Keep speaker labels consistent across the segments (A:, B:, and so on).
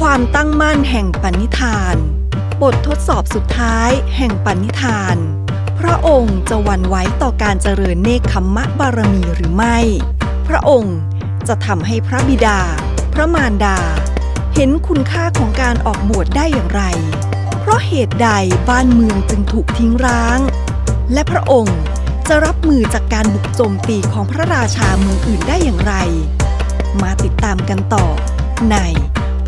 A: ความตั้งมั่นแห่งปณิธานบททดสอบสุดท้ายแห่งปณิธานพระองค์จะหวั่นไหวต่อการเจริญเนกขัมมะบารมีหรือไม่พระองค์จะทำให้พระบิดาพระมารดาเห็นคุณค่าของการออกบวชได้อย่างไรเพราะเหตุใดบ้านเมืองจึงถูกทิ้งร้างและพระองค์จะรับมือจากการบุกโจมตีของพระราชาเมืองอื่นได้อย่างไรมาติดตามกันต่อใน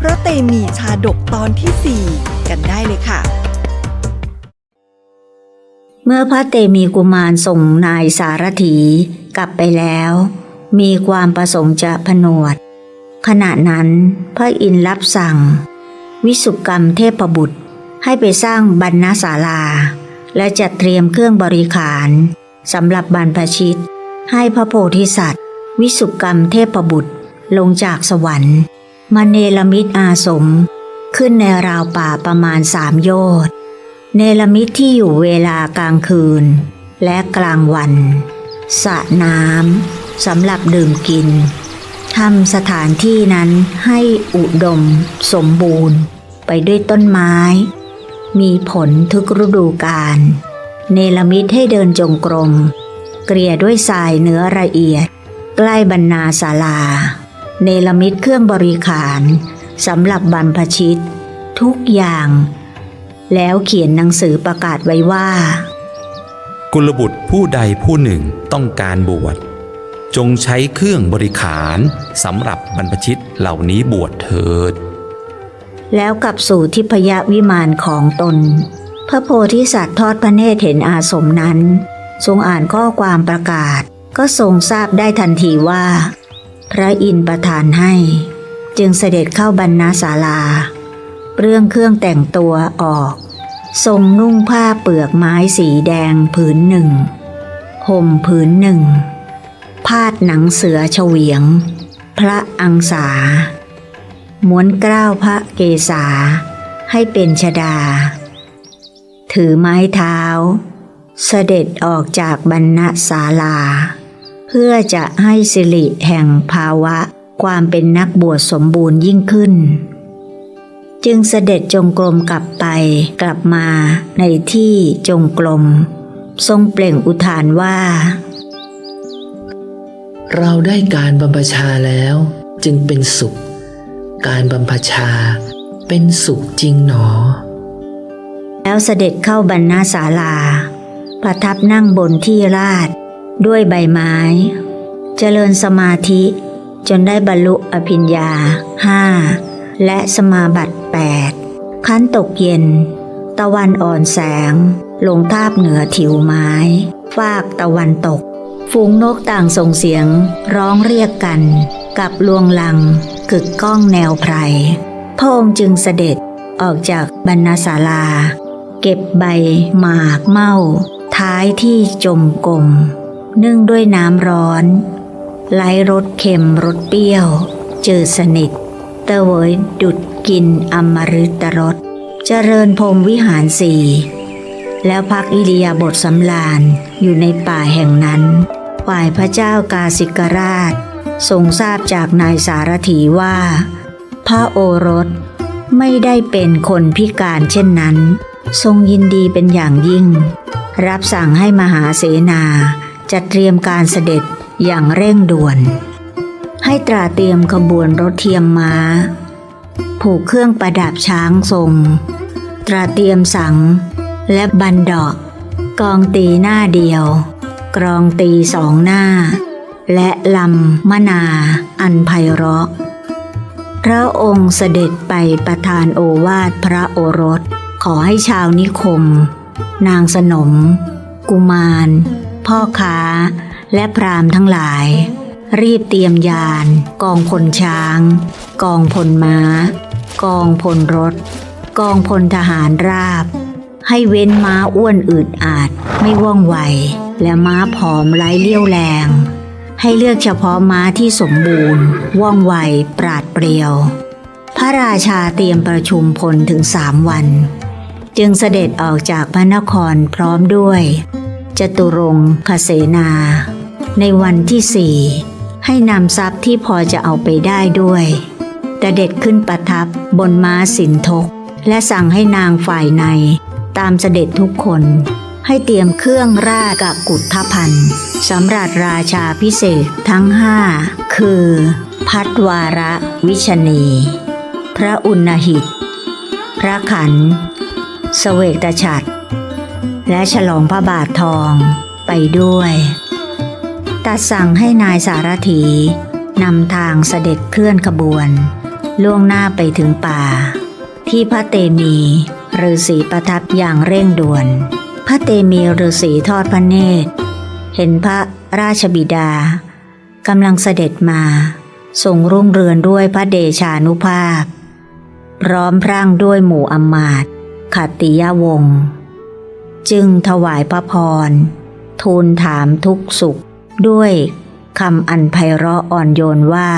A: พระเตมีชาดกตอนที่4กันได้เลยค่ะ
B: เมื่อพระเตมีกุมารส่งนายสารถีกลับไปแล้วมีความประสงค์จะผนวดขณะนั้นพระอินทร์รับสั่งวิสุกรรมเทพบุตรให้ไปสร้างบรรณศาลาและจัดเตรียมเครื่องบริขารสำหรับบรรพชิตให้พระโพธิสัตว์วิสุกรรมเทพบุตรลงจากสวรรค์มาเนรมิตอาสมขึ้นในราวป่าประมาณ3 โยชน์เนรมิตที่อยู่เวลากลางคืนและกลางวันสระน้ำสำหรับดื่มกินทำสถานที่นั้นให้อุดมสมบูรณ์ไปด้วยต้นไม้มีผลทุกฤดูกาลเนรมิตให้เดินจงกรมเกลี่ยด้วยทรายเนื้อละเอียดใกล้บรรณาศาลาเนรมิตเครื่องบริขารสำหรับบรรพชิตทุกอย่างแล้วเขียนหนังสือประกาศไว้ว่า
C: กุลบุตรผู้ใดผู้หนึ่งต้องการบวชจงใช้เครื่องบริขารสำหรับบรรพชิตเหล่านี้บวชเถิด
B: แล้วกลับสู่ทิพยวิมานของตนพระโพธิสัตว์ทอดพระเนตรเห็นอาสมนั้นทรงอ่านข้อความประกาศก็ทรงทราบได้ทันทีว่าพระอินทร์ประทานให้จึงเสด็จเข้าบรรณศาลาเปลื้องเครื่องแต่งตัวออกทรงนุ่งผ้าเปลือกไม้สีแดงผืนหนึ่งห่มผืนหนึ่งพาดหนังเสือเฉวียงพระอังสาม้วนเกล้าพระเกศาให้เป็นชฎาถือไม้เท้าเสด็จออกจากบรรณศาลาเพื่อจะให้สิริแห่งภาวะความเป็นนักบวชสมบูรณ์ยิ่งขึ้นจึงเสด็จจงกรมกลับไปกลับมาในที่จงกรมทรงเปล่งอุทานว่า
D: เราได้การบรรพชาแล้วจึงเป็นสุขการบรรพชาเป็นสุขจริงหนอ
B: แล้วเสด็จเข้าบรรณศาลาประทับนั่งบนที่ราบด้วยใบไม้เจริญสมาธิจนได้บรรลุอภิญญา5และสมาบัติ8ขั้นตกเย็นตะวันอ่อนแสงลงทาบเหนือถิวไม้ฟากตะวันตกฝูงนกต่างส่งเสียงร้องเรียกกันกับลวงลังกึกก้องแนวไพรพระองค์จึงเสด็จออกจากบรรณศาลาเก็บใบหมากเม่าท้ายที่จมกลมนึ่งด้วยน้ำร้อนไล้รสเค็มรสเปรี้ยวจืดสนิทเตวยดุจกินอมฤตรสเจริญพรหมวิหาร4แล้วพักอิริยาบถสำราญอยู่ในป่าแห่งนั้นฝ่ายพระเจ้ากาสิกราชทรงทราบจากนายสารถีว่าพระโอรสไม่ได้เป็นคนพิการเช่นนั้นทรงยินดีเป็นอย่างยิ่งรับสั่งให้มหาเสนาจัดเตรียมการเสด็จอย่างเร่งด่วนให้ตราเตรียมขบวนรถเทียมม้าผูกเครื่องประดับช้างทรงตราเตรียมสังและบันดาะกองตีหน้าเดียวกรองตี2 หน้าและลำมนาอันไพเราะพระองค์เสด็จไปประทานโอวาทพระโอรสขอให้ชาวนิคมนางสนมกุมารพ่อค้าและพราหมณ์ทั้งหลายรีบเตรียมยานกองพลช้างกองพลม้ากองพลรถกองพลทหารราบให้เว้นม้าอ้วนอืดอาดไม่ว่องไวและม้าผอมไร้เลี้ยวแรงให้เลือกเฉพาะม้าที่สมบูรณ์ว่องไวปราดเปรียวพระราชาเตรียมประชุมพลถึง3 วันจึงเสด็จออกจากพระนครพร้อมด้วยจตุรงคเสนาในวันที่4ให้นำทรัพย์ที่พอจะเอาไปได้ด้วย แต่ เสด็จขึ้นประทับบนม้าสินทกและสั่งให้นางฝ่ายในตามเสด็จทุกคนให้เตรียมเครื่องราชกกุฏทภัณฑ์สำหรับราชาพิเศษทั้ง5คือพัทวารวิชนี พระอุณหิต พระขันธ์เสวตฉัตรและฉลองพระบาททองไปด้วยตัดสั่งให้นายสารถีนำทางเสด็จเคลื่อนขบวนล่วงหน้าไปถึงป่าที่พระเตมีฤาษีประทับอย่างเร่งด่วนพระเตมีฤาษีทอดพระเนตรเห็นพระราชบิดากำลังเสด็จมาทรงรุ่งเรืองด้วยพระเดชานุภาพพร้อมพรั่งด้วยหมู่อำมาตย์ขัตติยวงศ์จึงถวายพระพรทูลถามทุกสุขด้วยคำอันไพเราะอ่อนโยนว่า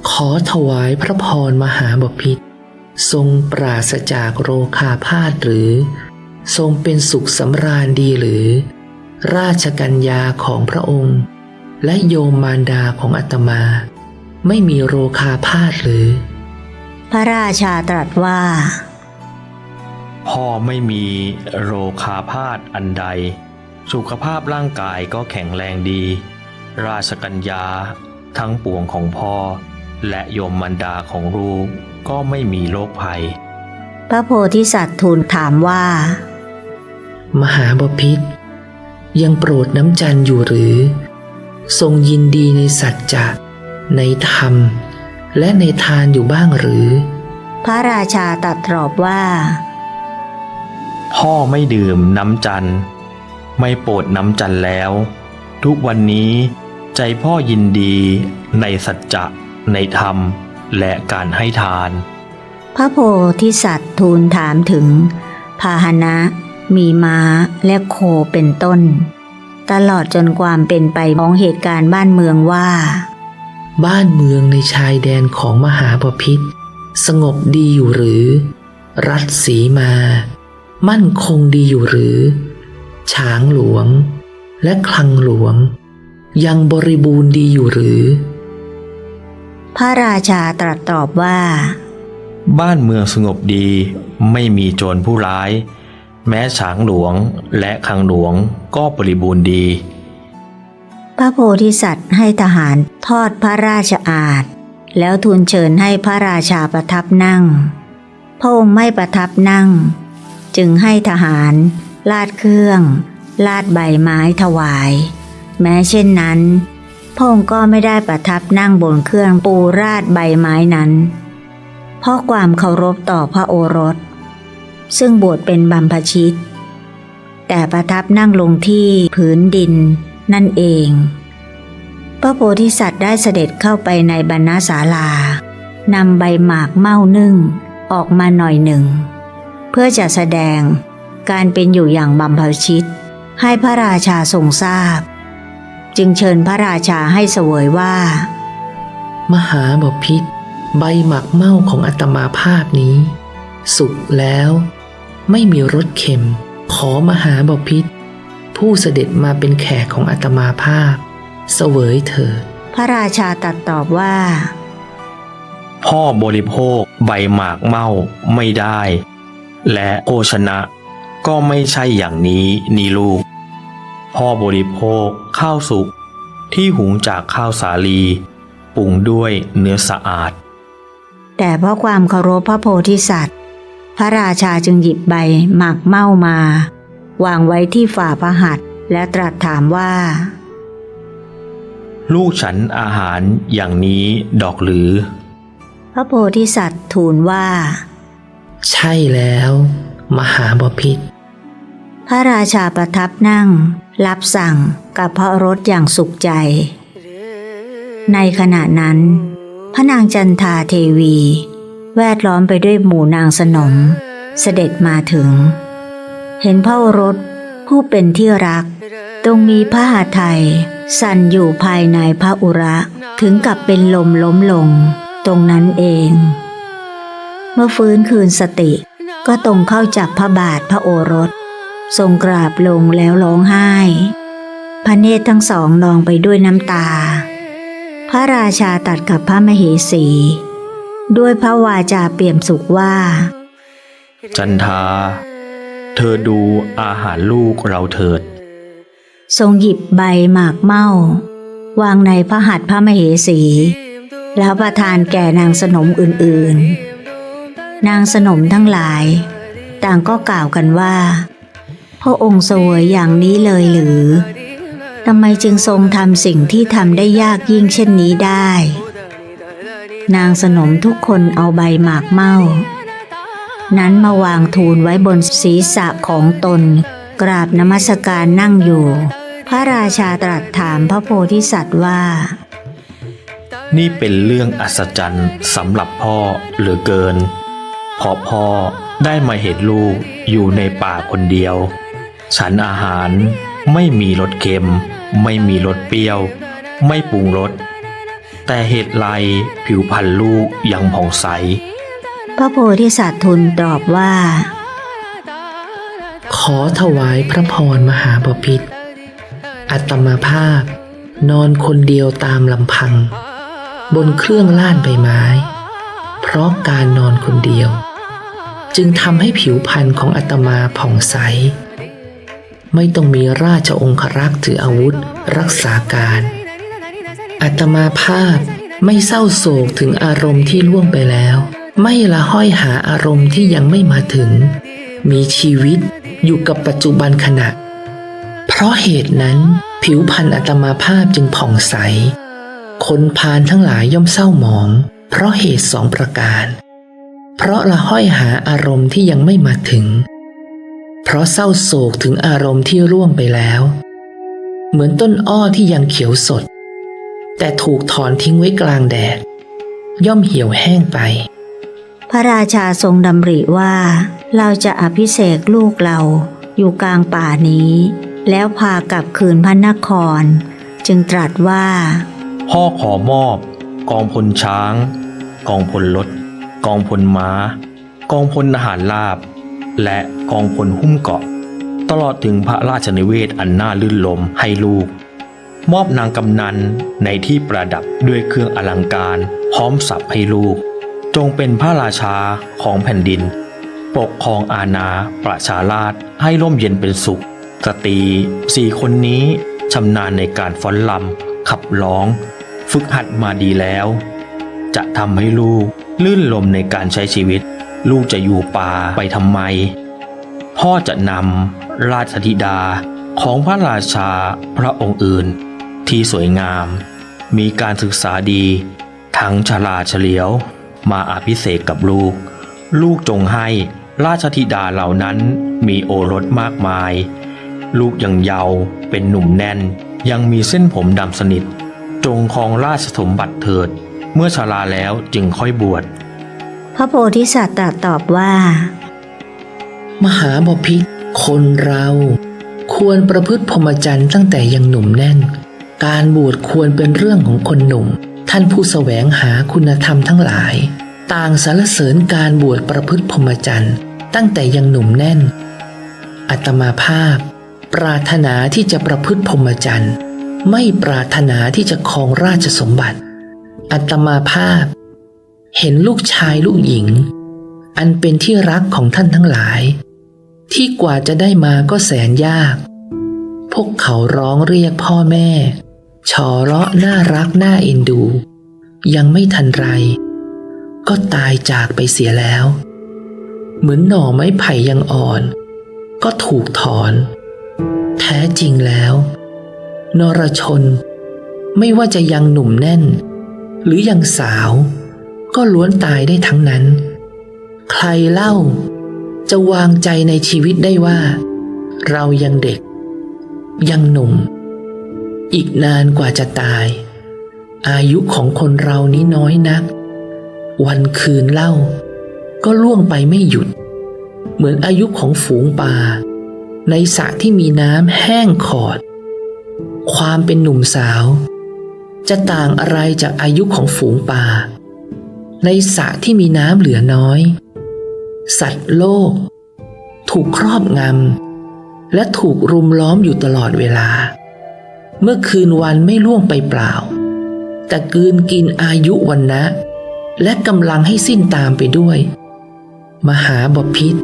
D: ขอถวายพระพรมหาบพิตรทรงปราศจากโรคาพาธหรือทรงเป็นสุขสำราญดีหรือราชกัญญาของพระองค์และโยมมารดาของอาตมาไม่มีโรคาพาธหรือ
B: พระราชาตรัสว่า
C: พ่อไม่มีโรคาพาธอันใดสุขภาพร่างกายก็แข็งแรงดีราชกัญญาทั้งปวงของพ่อและโยมมารดาของลูกก็ไม่มีโรคภัย
B: พระโพธิสัตว์ทูลถามว่าม
D: หาบพิตรยังโปรดน้ำจันทร์อยู่หรือทรงยินดีในสัจจะในธรรมและในทานอยู่บ้างหรือ
B: พระราชาตรัสตอบว่า
C: พ่อไม่ดื่มน้ำจันทร์ไม่โปรดน้ำจันทร์แล้วทุกวันนี้ใจพ่อยินดีในสัจจะในธรรมและการให้ทาน
B: พระโพธิสัตว์ทูลถามถึงพาหนะมีม้าและโคเป็นต้นตลอดจนความเป็นไปของเหตุการณ์บ้านเมืองว่า
D: บ้านเมืองในชายแดนของมหาบพิตรสงบดีอยู่หรือรัฐสีมามั่นคงดีอยู่หรือช้างหลวงและคลังหลวงยังบริบูรณ์ดีอยู่หรือ
B: พระราชาตรัสตอบว่า
C: บ้านเมืองสงบดีไม่มีโจรผู้ร้ายแม้ช้างหลวงและคลังหลวงก็บริบูรณ์ดี
B: พระโพธิสัตว์ให้ทหารทอดพระราชอาสน์แล้วทูลเชิญให้พระราชาประทับนั่งพระองค์ไม่ประทับนั่งจึงให้ทหารลาดเครื่องลาดใบไม้ถวายแม้เช่นนั้นพระองค์ก็ไม่ได้ประทับนั่งบนเครื่องปูราดใบไม้นั้นเพราะความเคารพต่อพระโอรสซึ่งบวชเป็นบัมพชิตแต่ประทับนั่งลงที่ผืนดินนั่นเองพระโพธิสัตว์ได้เสด็จเข้าไปในบรรณศาลานำใบหมากเม่านึ่งออกมาหน่อยหนึ่งเพื่อจะแสดงการเป็นอยู่อย่างบัมพชิตให้พระราชาทรงทราบจึงเชิญพระราชาให้เสวยว่าม
D: หาบพิตรใบหมากเม่าของอาตมาภาพนี้สุกแล้วไม่มีรสเค็มขอมหาบพิตรผู้เสด็จมาเป็นแขกของอาตมาภาพเสวยเถิด
B: พระราชาตรัสตอบว่า
C: พ่อบริโภคใบหมากเม่าไม่ได้และโภชนะก็ไม่ใช่อย่างนี้นี่ลูกพ่อบริโภคข้าวสุกที่หุงจากข้าวสาลีปรุงด้วยเนื้อสะอาด
B: แต่เพราะความเคารพพระโพธิสัตว์พระราชาจึงหยิบใบหมากเม่ามาวางไว้ที่ฝ่าพระหัตถ์และตรัสถามว่า
C: ลูกฉันอาหารอย่างนี้ดอกหรือ
B: พระโพธิสัตว์ทูลว่า
D: ใช่แล้วมหาบพิตร
B: พระราชาประทับนั่งรับสั่งกับพระโอรสอย่างสุขใจในขณะนั้นพระนางจันทาเทวีแวดล้อมไปด้วยหมู่นางสนมเสด็จมาถึงเห็นพระโอรสผู้เป็นที่รักตรงมีพระหฤทัยสั่นอยู่ภายในพระอุระถึงกับเป็นลมล้มลงตรงนั้นเองเมื่อฟื้นคืนสติก็ตรงเข้าจับพระบาทพระโอรสทรงกราบลงแล้วร้องไห้พระเนตรทั้งสองนองไปด้วยน้ำตาพระราชาตรัสกับพระมเหสี ด้วยพระวาจาเปี่ยมสุขว่า
C: จันทา เธอดูอาหารลูกเราเถิด
B: ทรงหยิบใบหมากเม่าวางในพระหัตถ์พระมเหสี แล้วประทานแก่นางสนมอื่นๆ นางสนมทั้งหลาย ต่างก็กล่าวกันว่าพระองค์เสวยอย่างนี้เลยหรือทำไมจึงทรงทำสิ่งที่ทำได้ยากยิ่งเช่นนี้ได้ นางสนมทุกคนเอาใบหมากเม่านั้นมาวางทูลไว้บนศีรษะของตนกราบนมัสการนั่งอยู่พระราชาตรัสถามพระโพธิสัตว์ว่า
C: นี่เป็นเรื่องอัศจรรย์สำหรับพ่อเหลือเกินเพราะพ่อได้มาเห็นลูกอยู่ในป่าคนเดียวฉันอาหารไม่มีรสเค็มไม่มีรสเปรี้ยวไม่ปรุงรสแต่เหตุไรผิวพรรณลูกยังผ่องใส
B: พระโพธิสัตว์ทูลตอบว่า
D: ขอถวายพระพรมหาบพิตรอาตมาภาพนอนคนเดียวตามลำพังบนเครื่องล่านใบไม้เพราะการนอนคนเดียวจึงทำให้ผิวพรรณของอาตมาผ่องใสไม่ต้องมีราชองครักษ์ถืออาวุธรักษาการอาตมาภาพไม่เศร้าโศกถึงอารมณ์ที่ล่วงไปแล้วไม่ละห้อยหาอารมณ์ที่ยังไม่มาถึงมีชีวิตอยู่กับปัจจุบันขณะเพราะเหตุนั้นผิวพรรณอาตมาภาพจึงผ่องใสคนพาลทั้งหลายย่อมเศร้าหมองเพราะเหตุ2 ประการเพราะละห้อยหาอารมณ์ที่ยังไม่มาถึงเพราะเศร้าโศกถึงอารมณ์ที่ร่วงไปแล้วเหมือนต้นอ้อที่ยังเขียวสดแต่ถูกถอนทิ้งไว้กลางแดดย่อมเหี่ยวแห้งไป
B: พระราชาทรงดำริว่าเราจะอภิเษกลูกเราอยู่กลางป่านี้แล้วพากลับคืนพระนครจึงตรัสว่า
C: พ่อขอมอบกองพลช้างกองพลรถกองพลม้ากองพลทหารราบและกองพลหุ้มเกราะตลอดถึงพระราชนิเวศอันน่าลื่นลมให้ลูกมอบนางกำนันในที่ประดับด้วยเครื่องอลังการพร้อมทรัพย์ให้ลูกจงเป็นพระราชาของแผ่นดินปกครองอาณาประชาราษฎร์ให้ร่มเย็นเป็นสุขสตรี4 คนนี้ชำนาญในการฟ้อนรำขับร้องฝึกหัดมาดีแล้วจะทำให้ลูกลื่นลมในการใช้ชีวิตลูกจะอยู่ป่าไปทำไมพ่อจะนำราชธิดาของพระราชาพระองค์อื่นที่สวยงามมีการศึกษาดีทั้งฉลาดเฉลียวมาอภิเษกกับลูกจงให้ราชธิดาเหล่านั้นมีโอรสมากมายลูกยังเยาว์เป็นหนุ่มแน่นยังมีเส้นผมดำสนิทจงครองราชสมบัติเถิดเมื่อชราแล้วจึงค่อยบวช
B: พระโพธิสัตว์ตรัสตอบว่าม
D: หาบพิตรคนเราควรประพฤติพรหมจรรย์ตั้งแต่ยังหนุ่มแน่นการบวชควรเป็นเรื่องของคนหนุ่มท่านผู้แสวงหาคุณธรรมทั้งหลายต่างสรรเสริญการบวชประพฤติพรหมจรรย์ตั้งแต่ยังหนุ่มแน่นอาตมาภาพปรารถนาที่จะประพฤติพรหมจรรย์ไม่ปรารถนาที่จะครองราชสมบัติอาตมาภาพเห็นลูกชายลูกหญิงอันเป็นที่รักของท่านทั้งหลายที่กว่าจะได้มาก็แสนยากพวกเขาร้องเรียกพ่อแม่ฉอเราะน่ารักน่าเอ็นดูยังไม่ทันไรก็ตายจากไปเสียแล้วเหมือนหน่อไม้ไผ่ยังอ่อนก็ถูกถอนแท้จริงแล้วนรชนไม่ว่าจะยังหนุ่มแน่นหรือยังสาวก็ล้วนตายได้ทั้งนั้นใครเล่าจะวางใจในชีวิตได้ว่าเรายังเด็กยังหนุ่มอีกนานกว่าจะตายอายุของคนเรานี้น้อยนักวันคืนเล่าก็ล่วงไปไม่หยุดเหมือนอายุของฝูงปลาในสระที่มีน้ำแห้งขอดความเป็นหนุ่มสาวจะต่างอะไรจากอายุของฝูงปลาในสระที่มีน้ำเหลือน้อยสัตว์โลกถูกครอบงำและถูกรุมล้อมอยู่ตลอดเวลาเมื่อคืนวันไม่ล่วงไปเปล่าแต่กลืนกินอายุวันนะ และกำลังให้สิ้นตามไปด้วย มหาบพิตร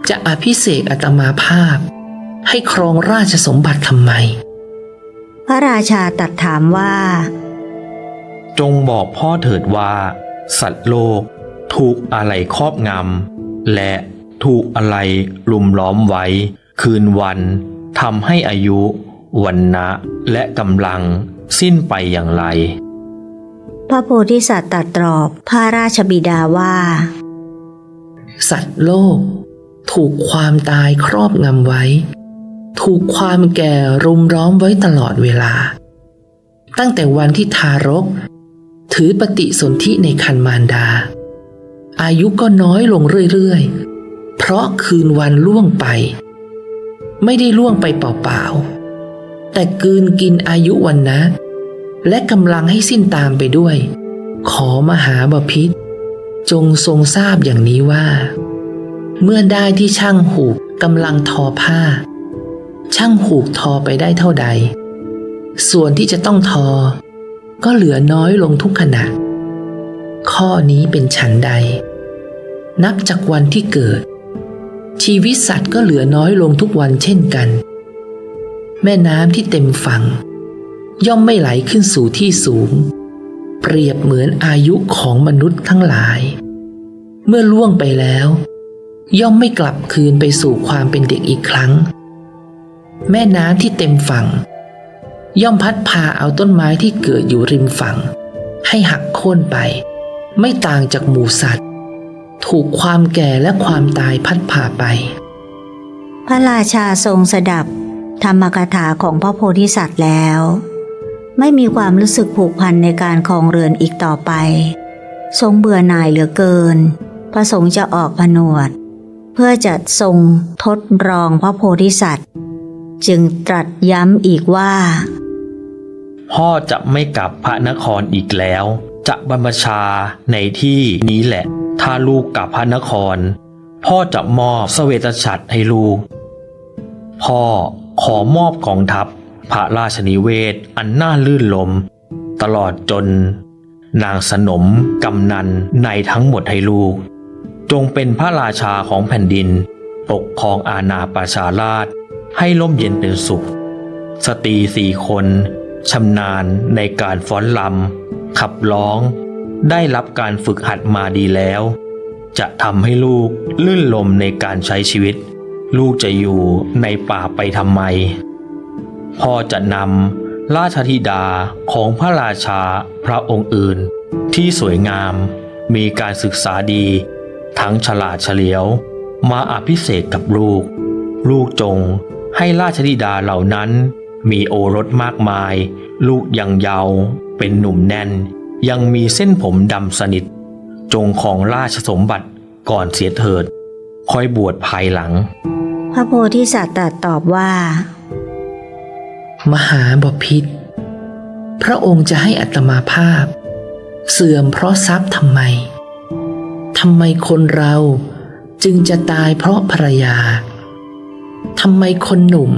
D: จะอภิเษกอาตมาภาพให้ครองราชสมบัติทำไม
B: พระราชาตรัสถามว่า
C: จงบอกพ่อเถิดว่า สัตว์โลกถูกอะไรครอบงำและถูกอะไรลุมล้อมไว้ คืนวันทำให้อายุวันนะและกำลังสิ้นไปอย่างไร
B: พระโพธิสัตว์ตรัสตอบพระราชบิดาว่า
D: สัตว์โลกถูกความตายครอบงำไว้ ถูกความแก่รุมล้อมไว้ตลอดเวลา ตั้งแต่วันที่ทารกถือปฏิสนธิในครรภ์มารดา อายุก็น้อยลงเรื่อยๆเพราะคืนวันล่วงไปไม่ได้ล่วงไปเปล่าๆแต่กลืนกินอายุวันนะและกำลังให้สิ้นตามไปด้วย ขอมหาบพิตรจงทรงทราบอย่างนี้ว่า เมื่อได้ที่ช่างหูกกำลังทอผ้าช่างหูกทอไปได้เท่าใดส่วนที่จะต้องทอก็เหลือน้อยลงทุกขณะข้อนี้เป็นฉันใดนับจากวันที่เกิดชีวิตสัตว์ก็เหลือน้อยลงทุกวันเช่นกันแม่น้ำที่เต็มฝั่งย่อมไม่ไหลขึ้นสู่ที่สูงเปรียบเหมือนอายุของมนุษย์ทั้งหลายเมื่อล่วงไปแล้วย่อมไม่กลับคืนไปสู่ความเป็นเด็กอีกครั้งแม่น้ำที่เต็มฝั่งย่อมพัดพาเอาต้นไม้ที่เกิดอยู่ริมฝั่งให้หักโค่นไปไม่ต่างจากหมู่สัตว์ถูกความแก่และความตายพัดพาไป
B: พระราชาทรงสดับธรรมกถาของพระโพธิสัตว์แล้วไม่มีความรู้สึกผูกพันในการครองเรือนอีกต่อไปทรงเบื่อหน่ายเหลือเกินประสงค์จะออกผนวดเพื่อจะทรงทดลองพระโพธิสัตว์จึงตรัสย้ำอีกว่า
C: พ่อจะไม่กลับพระนครอีกแล้วจะบรรพชาในที่นี้แหละถ้าลูกกลับพระนครพ่อจะมอบเสวตฉัตรให้ลูกพ่อขอมอบกองทัพพระราชนิเวศอันน่าลื่นลมตลอดจนนางสนมกำนันในทั้งหมดให้ลูกจงเป็นพระราชาของแผ่นดินปกครองอาณาประชาราษฎร์ให้ร่มเย็นเป็นสุขสตรี4 คนชำนาญในการฟ้อนรำขับร้องได้รับการฝึกหัดมาดีแล้วจะทำให้ลูกลื่นลมในการใช้ชีวิตลูกจะอยู่ในป่าไปทำไมพ่อจะนำราชธิดาของพระราชาพระองค์อื่นที่สวยงามมีการศึกษาดีทั้งฉลาดเฉลียวมาอภิเษกกับลูกจงให้ราชธิดาเหล่านั้นมีโอรสมากมายลูกยังเยาว์เป็นหนุ่มแน่นยังมีเส้นผมดำสนิทจงของราชสมบัติก่อนเสียเถิดค่อยบวชภายหลัง
B: พระโพธิสัตว์ตรัสตอบว่าม
D: หาบพิตรพระองค์จะให้อัตมาภาพเสื่อมเพราะทรัพย์ทำไมคนเราจึงจะตายเพราะภรรยาทำไมคนหนุ่ม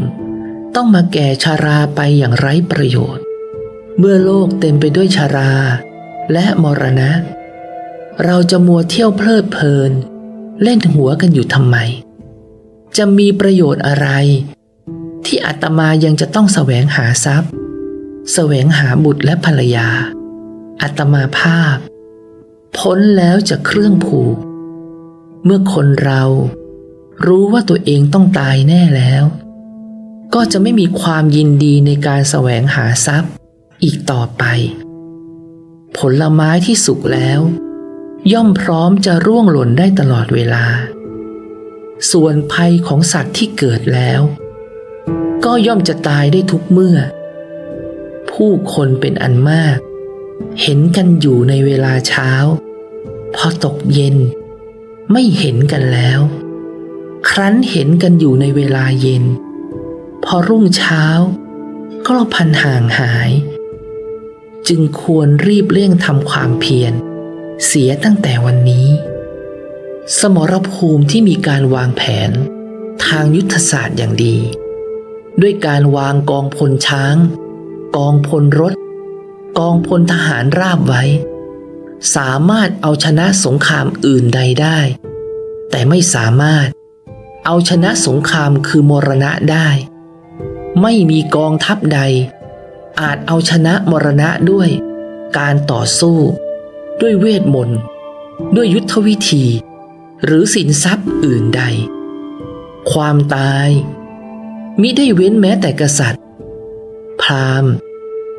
D: ต้องมาแก่ชราไปอย่างไร้ประโยชน์เมื่อโลกเต็มไปด้วยชราและมรณะเราจะมัวเที่ยวเพลิดเพลินเล่นหัวกันอยู่ทำไมจะมีประโยชน์อะไรที่อาตมายังจะต้องแสวงหาทรัพย์แสวงหาบุตรและภรรยาอาตมาภาพพ้นแล้วจากเครื่องผูกเมื่อคนเรารู้ว่าตัวเองต้องตายแน่แล้วก็จะไม่มีความยินดีในการแสวงหาทรัพย์อีกต่อไปผลไม้ที่สุกแล้วย่อมพร้อมจะร่วงหล่นได้ตลอดเวลาส่วนภัยของสัตว์ที่เกิดแล้วก็ย่อมจะตายได้ทุกเมื่อผู้คนเป็นอันมากเห็นกันอยู่ในเวลาเช้าพอตกเย็นไม่เห็นกันแล้วครั้นเห็นกันอยู่ในเวลาเย็นพอรุ่งเช้าก็พันห่างหายจึงควรรีบเร่งทำความเพียรเสียตั้งแต่วันนี้สมรภูมิที่มีการวางแผนทางยุทธศาสตร์อย่างดีด้วยการวางกองพลช้างกองพลรถกองพลทหารราบไว้ สามารถเอาชนะสงครามอื่นใดได้ แต่ไม่สามารถเอาชนะสงครามคือมรณะได้ ไม่มีกองทัพใดอาจเอาชนะมรณะด้วยการต่อสู้ด้วยเวทมนต์ด้วยยุทธวิธีหรือสินทรัพย์อื่นใดความตายมิได้เว้นแม้แต่กษัตริย์พราหมณ์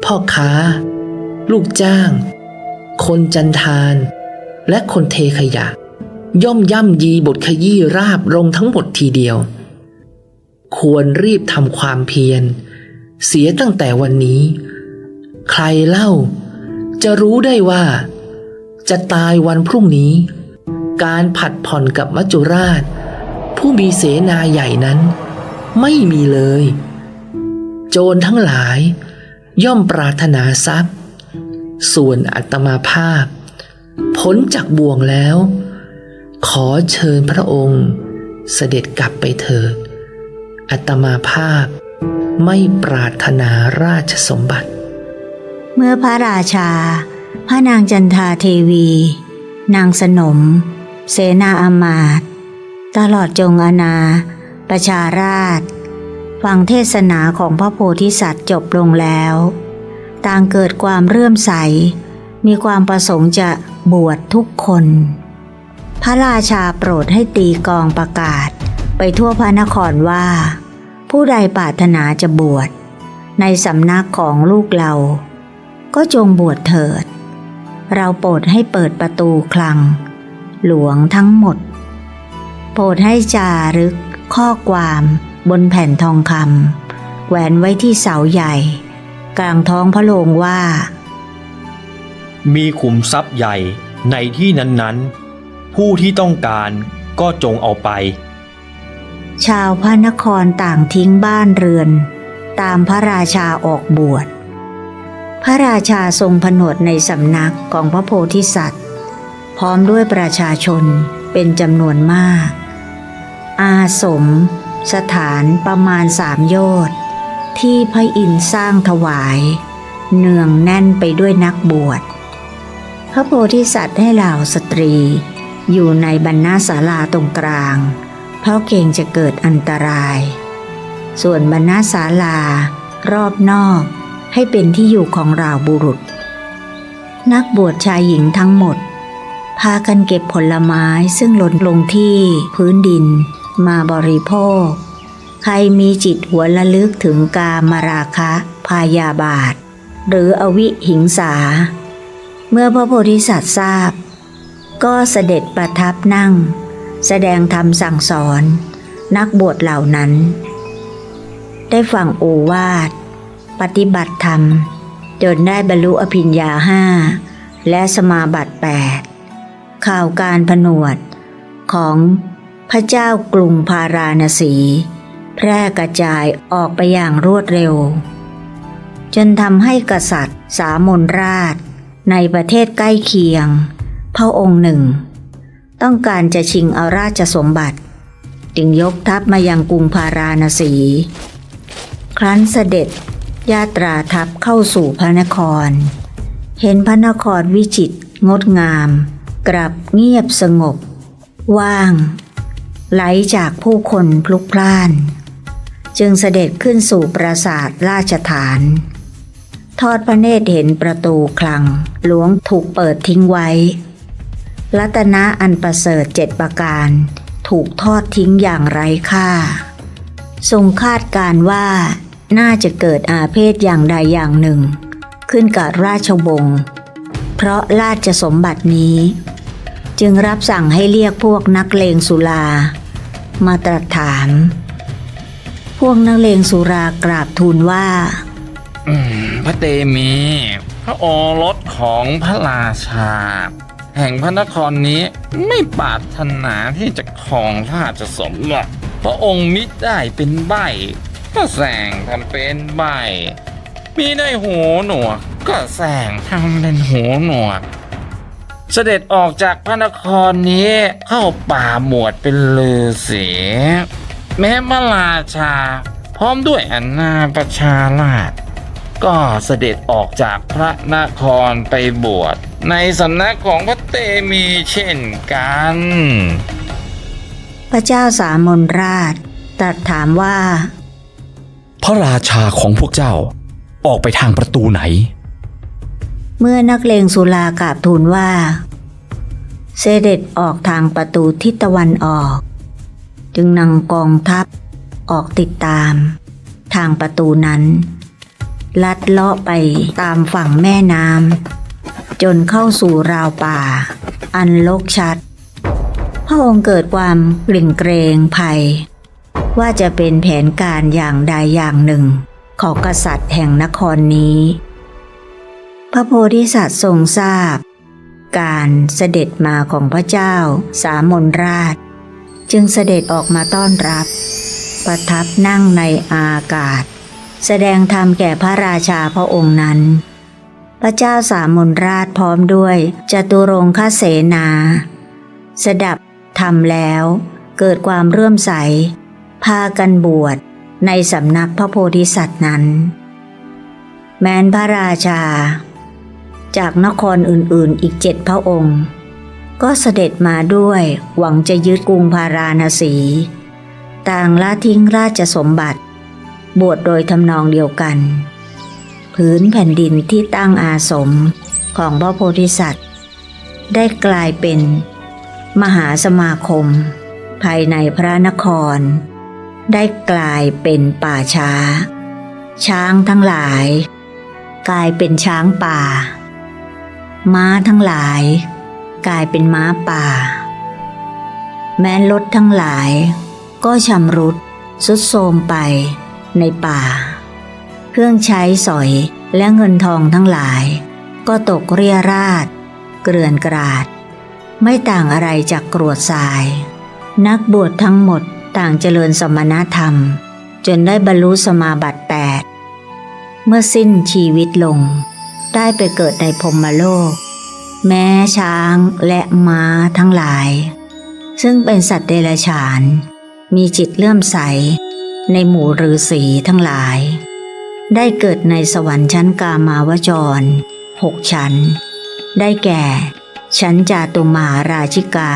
D: พ่อค้าลูกจ้างคนจันทานและคนเทขยะย่อมย่ำยีบทขยี้ราบลงทั้งหมดทีเดียวควรรีบทำความเพียรเสียตั้งแต่วันนี้ใครเล่าจะรู้ได้ว่าจะตายวันพรุ่งนี้การผัดผ่อนกับมัจจุราชผู้มีเสนาใหญ่นั้นไม่มีเลยโจรทั้งหลายย่อมปรารถนาทรัพย์ส่วนอาตมาภาพพ้นจากบ่วงแล้วขอเชิญพระองค์เสด็จกลับไปเถิดอาตมาภาพไม่ปรารถนาราชสมบัติ
B: เมื่อพระราชาพระนางจันทาเทวี นางสนม เสนาอมาตย์ตลอดจงอาณาประชาราษฎร์ฟังเทศนาของพระโพธิสัตว์จบลงแล้วต่างเกิดความเลื่อมใสมีความประสงค์จะบวชทุกคนพระราชาโปรดให้ตีกลองประกาศไปทั่วพระนครว่าผู้ใดปรารถนาจะบวชในสำนักของลูกเราก็จงบวชเถิดเราโปรดให้เปิดประตูคลังหลวงทั้งหมดโปรดให้จารึกข้อความบนแผ่นทองคำแขวนไว้ที่เสาใหญ่กลางท้องพระโรงว่า
C: มีขุมทรัพย์ใหญ่ในที่นั้นๆผู้ที่ต้องการก็จงเอาไป
B: ชาวพระนครต่างทิ้งบ้านเรือนตามพระราชาออกบวชพระราชาทรงผนวดในสำนักของพระโพธิสัตว์พร้อมด้วยประชาชนเป็นจำนวนมากอาสมสถานประมาณ3 โยชน์ที่พระอินทร์สร้างถวายเนืองแน่นไปด้วยนักบวชพระโพธิสัตว์ให้เหล่าสตรีอยู่ในบรรณาศาลาตรงกลางเพราะเกรงจะเกิดอันตรายส่วนบรรณาศาลารอบนอกให้เป็นที่อยู่ของเหล่าบุรุษนักบวชชายหญิงทั้งหมดพากันเก็บผลไม้ซึ่งหล่นลงที่พื้นดินมาบริโภคใครมีจิตหัวระลึกถึงกามราคะพยาบาทหรืออวิหิงสาเมื่อพระโพธิสัตว์ทราบก็เสด็จประทับนั่งแสดงธรรมสั่งสอนนักบวชเหล่านั้นได้ฟังโอวาทปฏิบัติธรรมจนได้บรรลุอภิญญา5และสมาบัติ8ข่าวการผนวดของพระเจ้ากรุงพาราณสีแพร่กระจายออกไปอย่างรวดเร็วจนทำให้กษัตริย์สามนราชในประเทศใกล้เคียงพระองค์หนึ่งต้องการจะชิงเอาราชสมบัติจึงยกทัพมายังกรุงพาราณสีครั้นเสด็จยาตราทัพเข้าสู่พระนครเห็นพระนครวิจิตรงดงามกลับเงียบสงบว่างไหลจากผู้คนพลุกพล่านจึงเสด็จขึ้นสู่ปราสาทราชฐานทอดพระเนตรเห็นประตูคลังหลวงถูกเปิดทิ้งไว้รัตนะอันประเสริฐ7 ประการถูกทอดทิ้งอย่างไร้ค่าทรงคาดการณ์ว่าน่าจะเกิดอาเพศอย่างใดอย่างหนึ่งขึ้นกับราชวงศ์เพราะราชสมบัตินี้จึงรับสั่งให้เรียกพวกนักเลงสุรามาตรัสถามพวกนักเลงสุรากราบทูลว่า
E: พระเตมีพระโอรสของพระราชาแห่งพระนครนี้ไม่ปรารถนาที่จะครองราชสมบัติพระองค์มิได้เป็นใบ้ก็แสงทำเป็นใบ้มีได้หูหนวกก็แสงทำเป็นหูหนวกเสด็จออกจากพระนครนี้เข้าป่าหมวดเป็นฤาษีแม้พระราชาพร้อมด้วยอาณาประชาราษฎร์ก็เสด็จออกจากพระนครไปบวช ในสำนักของพระเตมีเช่นกัน
B: พระเจ้าสามนราชตรัสถามว่า
F: พระราชาของพวกเจ้าออกไปทางประตูไหน
B: เมื่อนักเลงสุรากราบทูลว่า เสด็จออกทางประตูทิศตะวันออก จึงนำกองทัพออกติดตามทางประตูนั้น ลัดเลาะไปตามฝั่งแม่น้ำจนเข้าสู่ราวป่า อันรกชัด พระองค์เกิดความเกรงเกรงภัย ว่าจะเป็นแผนการอย่างใดอย่างหนึ่งของกษัตริย์แห่งนครนี้ พระโพธิสัตว์ทรงทราบการเสด็จมาของพระเจ้าสามนราช จึงเสด็จออกมาต้อนรับ ประทับนั่งในอากาศ แสดงธรรมแก่พระราชาพระองค์นั้น พระเจ้าสามนราชพร้อมด้วยจตุรงคเสนาสดับธรรมแล้วเกิดความเรื่อมใสพากันบวชในสำนักพระโพธิสัตว์นั้น แม้นพระราชาจากนครอื่นๆอีก7 พระองค์ก็เสด็จมาด้วยหวังจะยึดกรุงพาราณสีต่างละทิ้งราชสมบัติบวชโดยทำนองเดียวกันพื้นแผ่นดินที่ตั้งอาสมของพระโพธิสัตว์ได้กลายเป็นมหาสมาคมภายในพระนครได้กลายเป็นป่าช้าช้างทั้งหลายกลายเป็นช้างป่าม้าทั้งหลายกลายเป็นม้าป่าแม้รถทั้งหลายก็ชำรุดทรุดโทรมไปในป่าเครื่องใช้สอยและเงินทองทั้งหลายก็ตกเรี่ยราดเกลื่อนกราดไม่ต่างอะไรจากกรวดทรายนักบวชทั้งหมดต่างเจริญสมณธรรมจนได้บรรลุสมาบัติ8เมื่อสิ้นชีวิตลงได้ไปเกิดในพรหมโลกแม้ช้างและม้าทั้งหลายซึ่งเป็นสัตว์เดรัจฉานมีจิตเลื่อมใสในหมู่ฤาษีทั้งหลายได้เกิดในสวรรค์ชั้นกามาวจร6 ชั้นได้แก่ชั้นจาตุมหาราชิกา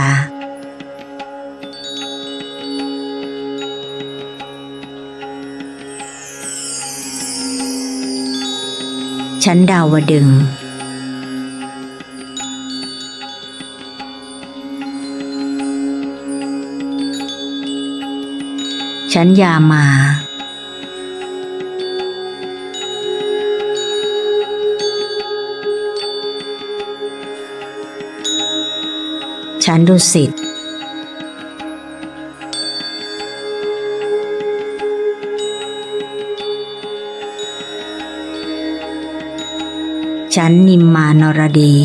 B: ชั้นดาวดึงส์ชั้นยามาชั้นดุสิตชั้นนิมมานรดี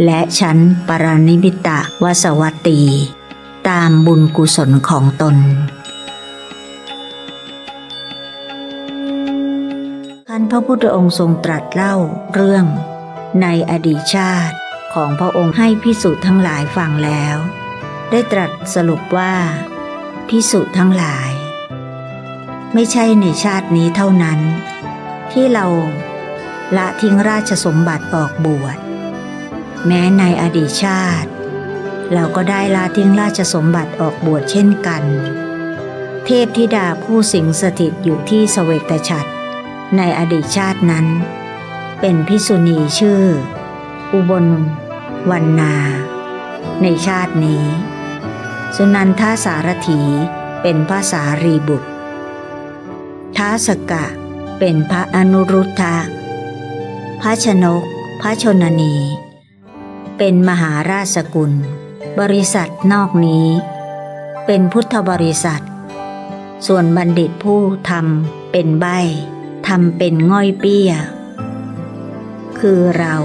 B: และชั้นปรนิมิตวสวัตตีตามบุญกุศลของตนท่านพระพุทธองค์ทรงตรัสเล่าเรื่องในอดีตชาติของพระองค์ให้ภิกษุทั้งหลายฟังแล้วได้ตรัสสรุปว่าภิกษุทั้งหลายไม่ใช่ในชาตินี้เท่านั้นที่เราละทิ้งราชสมบัติออกบวชแม้ในอดีตชาติเราก็ได้ละทิ้งราชสมบัติออกบวชเช่นกันเทพธิดาผู้สิงสถิตอยู่ที่เสวตฉัตรในอดีตชาตินั้นเป็นภิกษุณีชื่ออุบลวรรณาในชาตินี้สุนันทสารถีเป็นพระสารีบุตรท้าสกะเป็นพระอนุรุทธะพระชนกพระชนนีเป็นมหาราชสกุลบริษัทนอกนี้เป็นพุทธบริษัทส่วนบัณฑิตผู้ทำเป็นใบ้ทำเป็นง่อยเปี้ยคือเรา